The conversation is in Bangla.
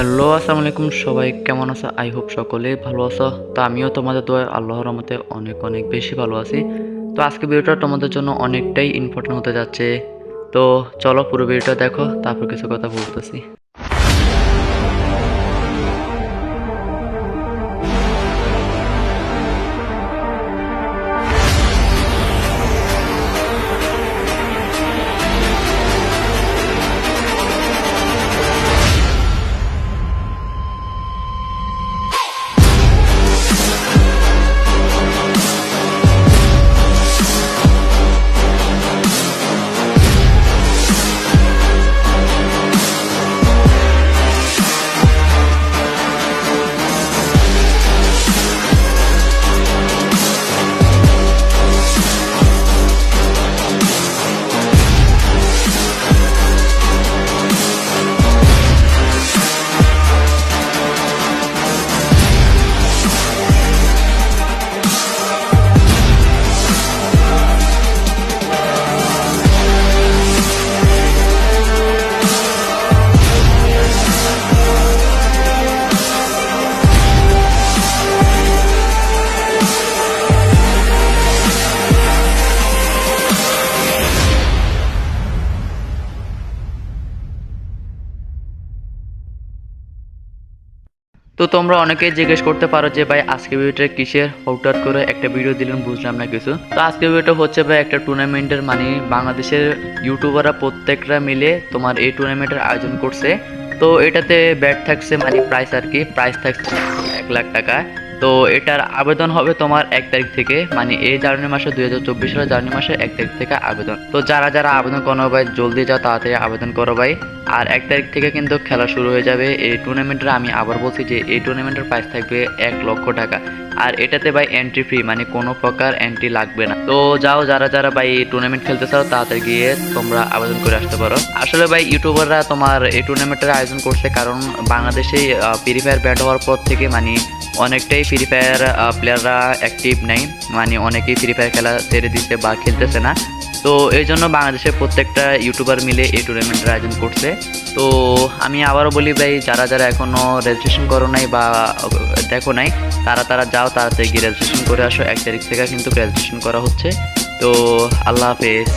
হ্যালো, আসসালামু আলাইকুম। সবাই কেমন আছো? আই হোপ সকলেই ভালো আছো। তো আমিও তোমাদের দোয়ায় আল্লাহর রহমতে অনেক অনেক বেশি ভালো আছি। তো আজকে ভিডিওটা তোমাদের জন্য অনেকটাই ইম্পর্টেন্ট হতে যাচ্ছে। তো চলো পুরো ভিডিওটা দেখো, তারপর কিছু কথা বলতেছি। তো তোমরা অনেকেই জিজ্ঞেস করতে পারো যে ভাই আজকে ভিডিওটা কিসের, হঠাৎ করে একটা ভিডিও দিলেন, বুঝলাম না কিছু। তো আজকে ভিডিওটা হচ্ছে ভাই একটা টুর্নামেন্টের, মানে বাংলাদেশের ইউটিউবাররা প্রত্যেকটা মিলে তোমার এই টুর্নামেন্টের আয়োজন করছে। তো এটাতে ব্যাট থাকছে, মানে প্রাইস আর কি, প্রাইস থাকছে 1 লাখ টাকা। তো এটার আবেদন হবে তোমার 1 তারিখ থেকে, মানে এই জানুয়ারি মাসে 2024 সালের জানুয়ারি মাসের 1 তারিখ থেকে আবেদন। তো যারা যারা আবেদন করো ভাই, জলদি যাও, তাড়াতাড়ি আবেদন করো ভাই। আর 1 তারিখ থেকে কিন্তু খেলা শুরু হয়ে যাবে এই টুর্নামেন্টের। আমি আবার বলছি যে এই টুর্নামেন্টের প্রাইস থাকবে 1 লক্ষ টাকা। আর এটাতে ভাই এন্ট্রি ফ্রি, মানে কোনো প্রকার এন্ট্রি লাগবে না। তো যাও, যারা যারা ভাই এই টুর্নামেন্ট খেলতে চাও তাড়াতাড়ি গিয়ে তোমরা আবেদন করে আসতে পারো। আসলে ভাই ইউটিউবাররা তোমার এই টুর্নামেন্টের আয়োজন করছে কারণ বাংলাদেশে ফ্রি ফায়ার ব্যান হওয়ার পর থেকে মানে অনেকটাই ফ্রি ফায়ার প্লেয়াররা অ্যাক্টিভ নেই, মানে অনেকেই ফ্রি ফায়ার খেলা ছেড়ে দিচ্ছে বা খেলতেছে না। তো এই জন্য বাংলাদেশের প্রত্যেকটা ইউটিউবার মিলে এই টুর্নামেন্টের আয়োজন করছে। তো আমি আবারও বলি ভাই, যারা যারা এখনও রেজিস্ট্রেশন করো নাই বা দেখো নাই, তারা তারা যাও, তাড়াতাড়ি গিয়ে রেজিস্ট্রেশন করে আসো। 1 তারিখ থেকে কিন্তু রেজিস্ট্রেশন করা হচ্ছে। তো আল্লাহ হাফেজ।